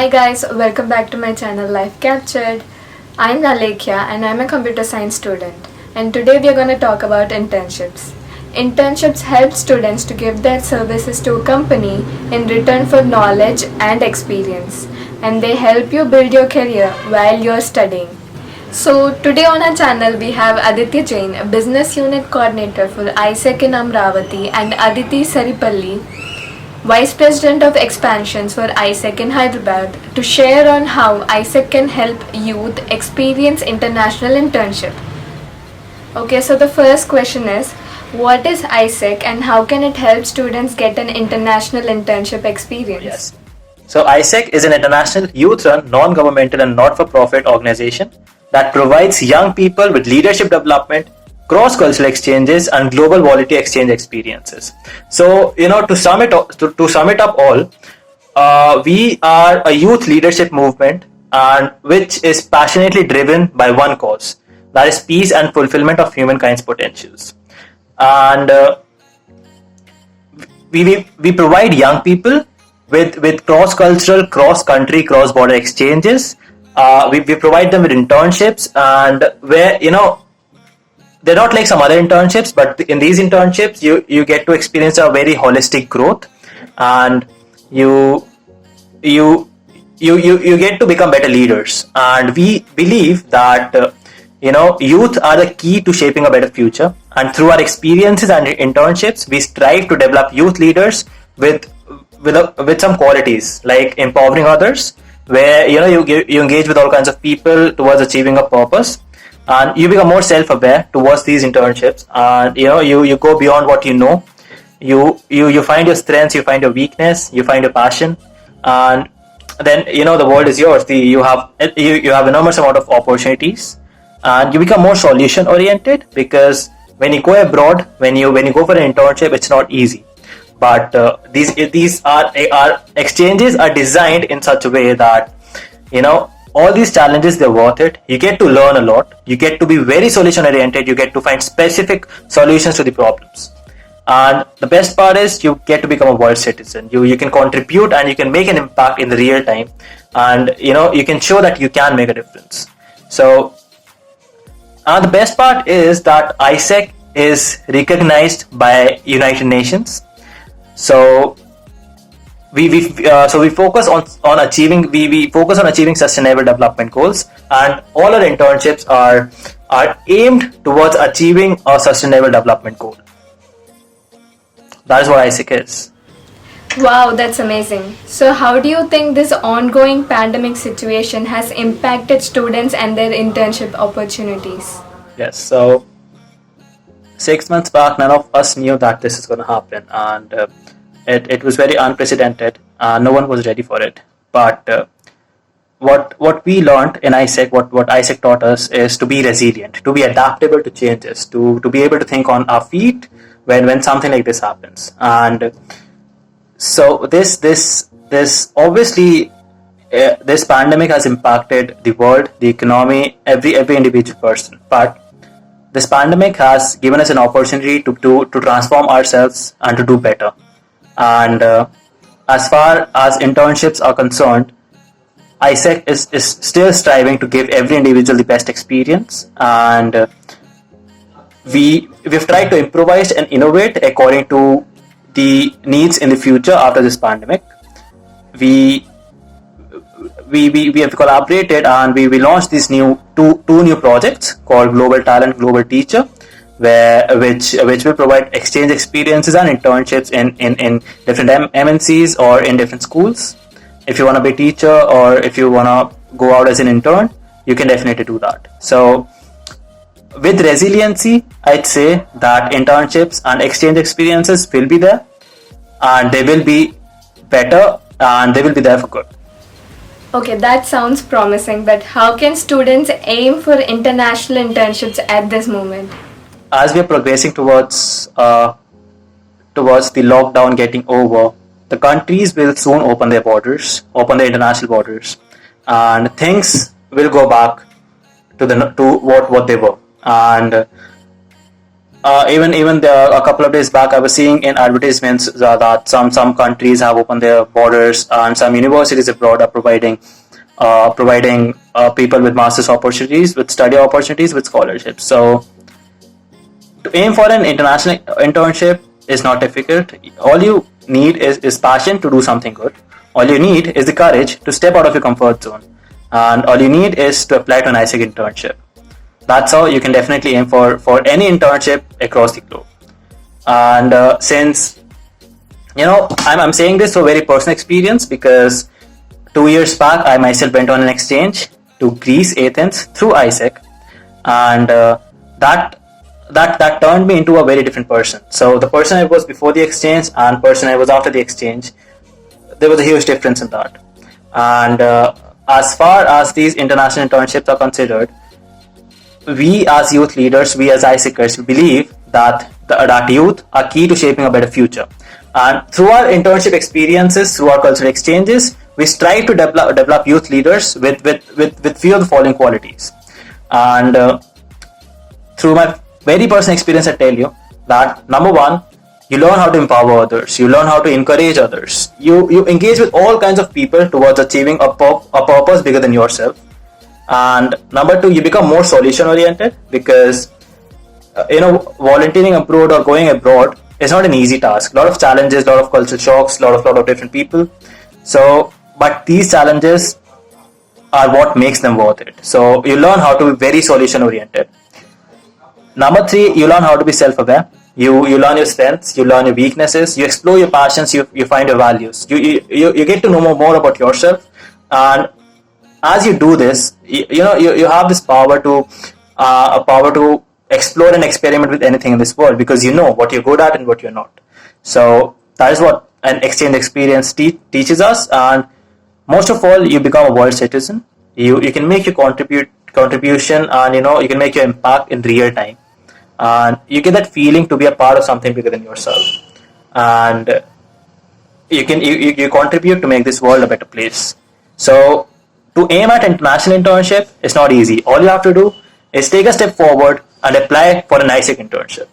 Hi guys, welcome back to my channel Life Captured. I'm Nalekhya and I'm a computer science student. And today we are going to talk about internships. Internships help students to give their services to a company in return for knowledge and experience. And they help you build your career while you're studying. So today on our channel we have Aditya Jain, a business unit coordinator for AIESEC in Amaravati, and Aditi Saripalli, Vice President of Expansions for AIESEC in Hyderabad, to share on how AIESEC can help youth experience international internship. Okay, so the first question is, what is AIESEC and how can it help students get an international internship experience? Yes. So AIESEC is an international youth-run, non-governmental and not-for-profit organization that provides young people with leadership development, cross-cultural exchanges, and global quality exchange experiences. So, to sum it up all, we are a youth leadership movement, and which is passionately driven by one cause, that is peace and fulfillment of humankind's potentials. And we provide young people with cross-cultural, cross-country, cross-border exchanges. We provide them with internships, and where they're not like some other internships, but in these internships you get to experience a very holistic growth, and you get to become better leaders. And we believe that youth are the key to shaping a better future, and through our experiences and internships we strive to develop youth leaders with some qualities like empowering others, where you engage with all kinds of people towards achieving a purpose, and you become more self-aware towards these internships, and you go beyond what you know. You find your strengths, you find your weakness, you find your passion, and then the world is yours. You have enormous amount of opportunities, and you become more solution oriented, because when you go abroad, when you go for an internship, it's not easy. But these are exchanges are designed in such a way that all these challenges, they're worth it. You get to learn a lot. You get to be very solution oriented. You get to find specific solutions to the problems. And the best part is you get to become a world citizen. You can contribute and you can make an impact in the real time, and you can show that you can make a difference. So, and the best part is that AIESEC is recognized by United Nations. So we focus on achieving sustainable development goals, and all our internships are aimed towards achieving a sustainable development goal. That is what AIESEC is. Wow, that's amazing. So how do you think this ongoing pandemic situation has impacted students and their internship opportunities? Yes, so 6 months back, none of us knew that this is going to happen, and it was very unprecedented. No one was ready for it. But what we learned in AIESEC, what AIESEC taught us, is to be resilient, to be adaptable to changes, to be able to think on our feet when something like this happens. And so this obviously this pandemic has impacted the world, the economy, every individual person. But this pandemic has given us an opportunity to transform ourselves and to do better. And as far as internships are concerned, AIESEC is still striving to give every individual the best experience, and we've tried to improvise and innovate according to the needs in the future after this pandemic. We have collaborated, and we launched these two new projects called Global Talent, Global Teacher, which will provide exchange experiences and internships in different MNCs or in different schools. If you want to be a teacher or if you want to go out as an intern, you can definitely do that. So with resiliency, I'd say that internships and exchange experiences will be there, and they will be better, and they will be there for good. Okay, that sounds promising, but how can students aim for international internships at this moment? As we are progressing towards the lockdown getting over, the countries will soon open their international borders, and things will go back to what they were. And a couple of days back, I was seeing in advertisements that some countries have opened their borders, and some universities abroad are providing people with master's opportunities, with study opportunities, with scholarships. So to aim for an international internship is not difficult. All you need is passion to do something good. All you need is the courage to step out of your comfort zone, and all you need is to apply to an AIESEC internship. That's how you can definitely aim for any internship across the globe. And since I'm saying this through very personal experience, because 2 years back I myself went on an exchange to Greece, Athens, through AIESEC, and that turned me into a very different person. So the person I was before the exchange and person I was after the exchange, there was a huge difference in that. And as far as these international internships are considered, we as youth leaders, we as AIESECers, believe that youth are key to shaping a better future. And through our internship experiences, through our cultural exchanges, we strive to develop youth leaders with few of the following qualities. And through my very personal experience, I tell you that number one, you learn how to empower others, you learn how to encourage others, you engage with all kinds of people towards achieving a purpose bigger than yourself. And number two, you become more solution oriented, because volunteering abroad or going abroad is not an easy task. A lot of challenges, a lot of cultural shocks, a lot of different people. So but these challenges are what makes them worth it. So you learn how to be very solution oriented. Number three, you learn how to be self-aware. You learn your strengths, you learn your weaknesses, you explore your passions, you find your values. You get to know more about yourself. And as you do this, you have this power to explore and experiment with anything in this world, because you know what you're good at and what you're not. So that is what an exchange experience teaches us. And most of all, you become a world citizen. You can make your contribution, and you can make your impact in real time, and you get that feeling to be a part of something bigger than yourself. And you contribute to make this world a better place. So to aim at international internship is not easy. All you have to do is take a step forward and apply for an AIESEC internship.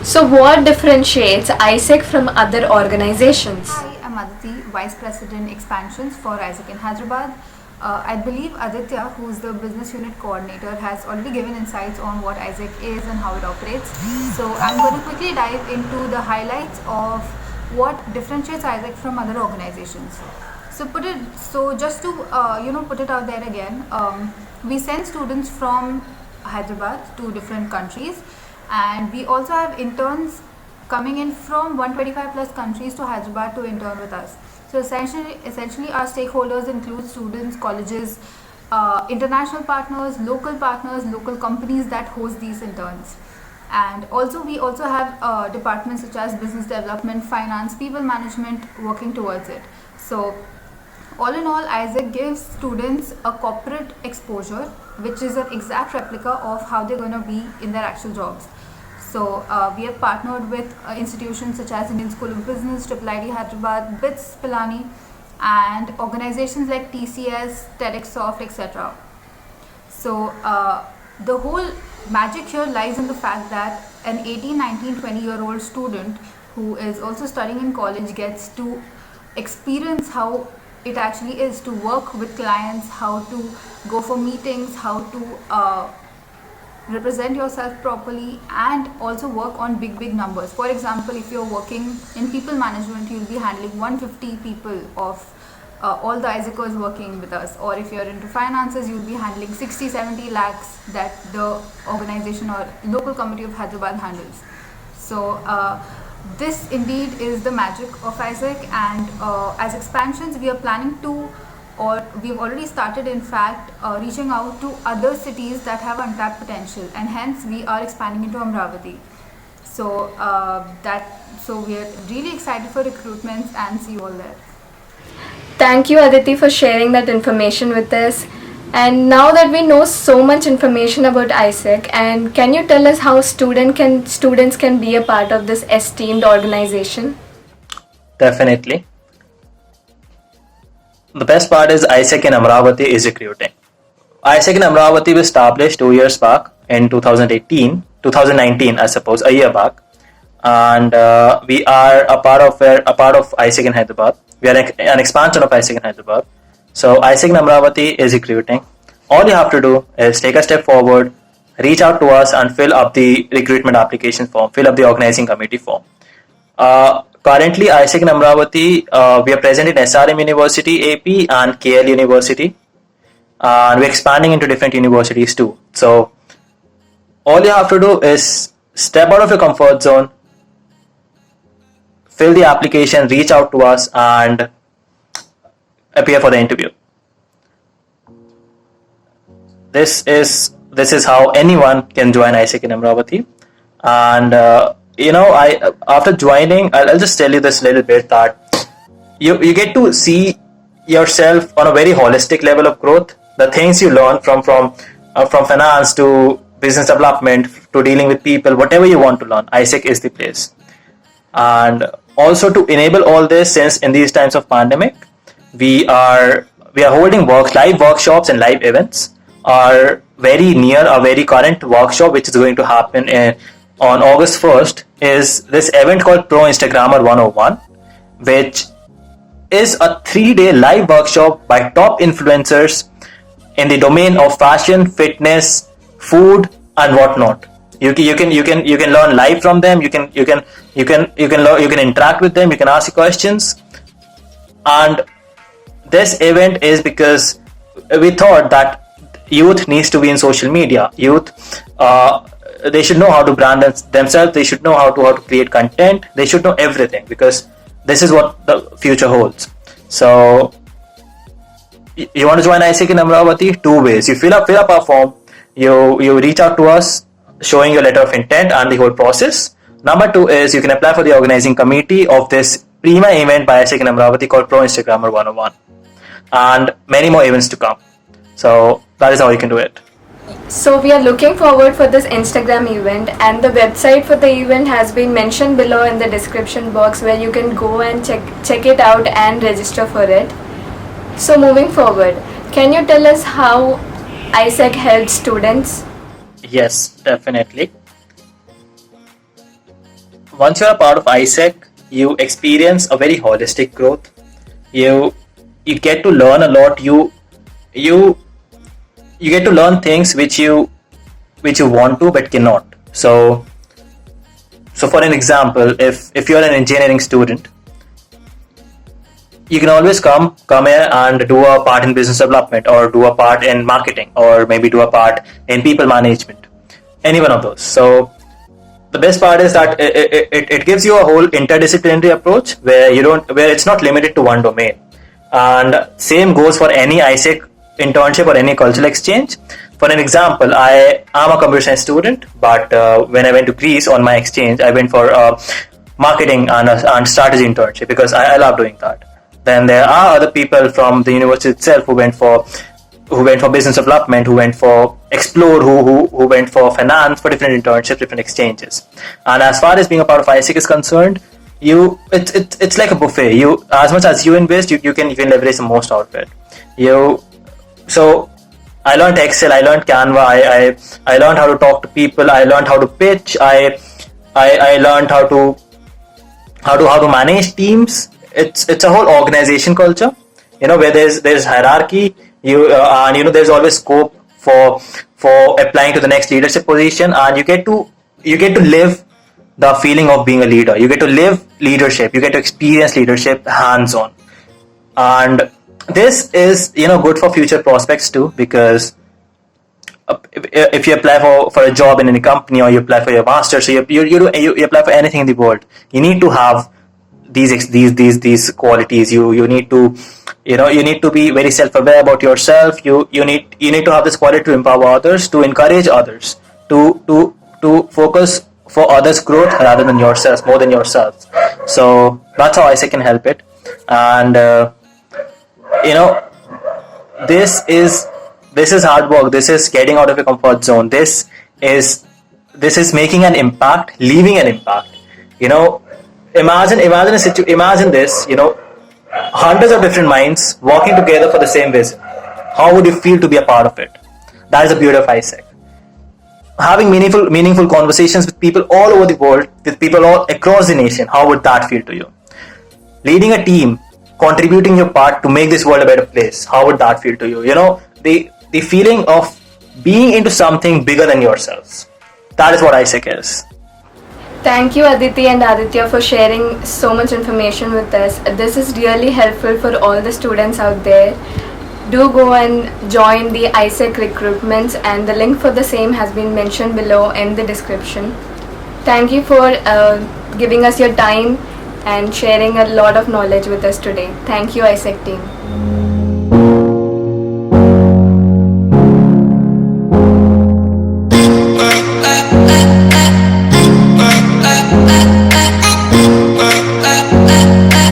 So what differentiates AIESEC from other organizations? Hi, I'm Aditi, Vice President Expansions for AIESEC in Hyderabad. I believe Aditya, who is the business unit coordinator, has already given insights on what AIESEC is and how it operates. So I'm going to quickly dive into the highlights of what differentiates AIESEC from other organizations. So just to put it out there again, we send students from Hyderabad to different countries, and we also have interns coming in from 125 plus countries to Hyderabad to intern with us. So essentially our stakeholders include students, colleges, international partners, local companies that host these interns. And we also have departments such as business development, finance, people management working towards it. So all in all, AIESEC gives students a corporate exposure, which is an exact replica of how they're going to be in their actual jobs. So we have partnered with institutions such as Indian School of Business, IIIT Hyderabad, BITS Pilani, and organizations like TCS, TEDxSoft, etc. So the whole magic here lies in the fact that an 18, 19, 20-year-old student who is also studying in college gets to experience how it actually is to work with clients, how to go for meetings, how to represent yourself properly, and also work on big numbers. For example, if you're working in people management, you'll be handling 150 people of all the AIESECers working with us, or if you're into finances, you'll be handling 60-70 lakhs that the organization or local committee of Hyderabad handles. So this indeed is the magic of AIESEC, and as expansions we are planning to, or we've already started in fact reaching out to other cities that have untapped potential, and hence we are expanding into Amaravati. So we are really excited for recruitments, and see you all there. Thank you, Aditi, for sharing that information with us. And now that we know so much information about AIESEC, and can you tell us how students can be a part of this esteemed organization? Definitely. The best part is AIESEC in Amaravati is recruiting. AIESEC in Amaravati was established 2 years back in 2018 2019, I suppose, a year back, and we are a part of AIESEC in Hyderabad. We are an expansion of AIESEC in Hyderabad. So AIESEC in Amaravati is recruiting. All you have to do is take a step forward, reach out to us, and fill up the recruitment application form, fill up the organizing committee form. Currently, AIESEC in Amaravati, we are present in SRM University, AP, and KL University, and we're expanding into different universities too. So all you have to do is step out of your comfort zone, fill the application, reach out to us, and appear for the interview. This is how anyone can join AIESEC in Amaravati. And after joining, I'll just tell you this little bit, that you get to see yourself on a very holistic level of growth. The things you learn from finance to business development to dealing with people, whatever you want to learn, AIESEC is the place. And also, to enable all this, since in these times of pandemic, we are holding live workshops and live events. Our very near, a very current workshop which is going to happen on August 1st is this event called Pro Instagrammer 101, which is a 3-day live workshop by top influencers in the domain of fashion, fitness, food, and whatnot. You can learn live from them. You can interact with them. You can ask questions. And this event is because we thought that youth needs to be in social media. Youth, they should know how to brand themselves. They should know how to create content. They should know everything, because this is what the future holds. So you want to join AIESEC in Amaravati? 2 ways. You fill up our form. You reach out to us, showing your letter of intent and the whole process. Number 2 is you can apply for the organizing committee of this premier event by AIESEC in Amaravati called Pro Instagrammer 101, and many more events to come. So that is how you can do it. So we are looking forward for this Instagram event, and the website for the event has been mentioned below in the description box, where you can go and check it out and register for it. So moving forward, can you tell us how AIESEC helps students? Yes, definitely. Once you're a part of AIESEC, you experience a very holistic growth. You get to learn a lot. You get to learn things which you want to but cannot. So for an example, if you're an engineering student, you can always come here and do a part in business development, or do a part in marketing, or maybe do a part in people management, any one of those. So the best part is that it gives you a whole interdisciplinary approach where it's not limited to one domain. And same goes for any AIESEC internship or any cultural exchange. For an example, I am a computer science student, but when I went to Greece on my exchange, I went for a marketing and strategy internship, because I love doing that. Then there are other people from the university itself who went for business development, who went for explore, who went for finance, for different internships, different exchanges. And as far as being a part of AIESEC is concerned, it's like a buffet. You, as much as you invest, you can leverage the most out of it. So I learned Excel, I learned Canva, I learned how to talk to people, I learned how to pitch, I learned how to manage teams. It's a whole organization culture, where there's hierarchy, and there's always scope for applying to the next leadership position, and you get to live the feeling of being a leader. You get to live leadership, you get to experience leadership hands-on. And this is good for future prospects too, because if you apply for a job in any company, or you apply for your master's, so you apply for anything in the world, you need to have these qualities. You need to be very self-aware about yourself. You need to have this quality to empower others, to encourage others, to focus for others' growth rather than yourself, more than yourself. So that's how AIESEC can help it. And this is hard work. This is getting out of your comfort zone. This is making an impact, leaving an impact. Imagine this, hundreds of different minds working together for the same vision. How would you feel to be a part of it? That is the beauty of AIESEC. having meaningful conversations with people all over the world, with people all across the nation. How would that feel to you? Leading a team, contributing your part to make this world a better place. How would that feel to you? The feeling of being into something bigger than yourselves. That is what AIESEC is. Thank you, Aditi and Aditya, for sharing so much information with us. This is really helpful for all the students out there. Do go and join the AIESEC Recruitments, and the link for the same has been mentioned below in the description. Thank you for giving us your time and sharing a lot of knowledge with us today. Thank you, AIESEC team.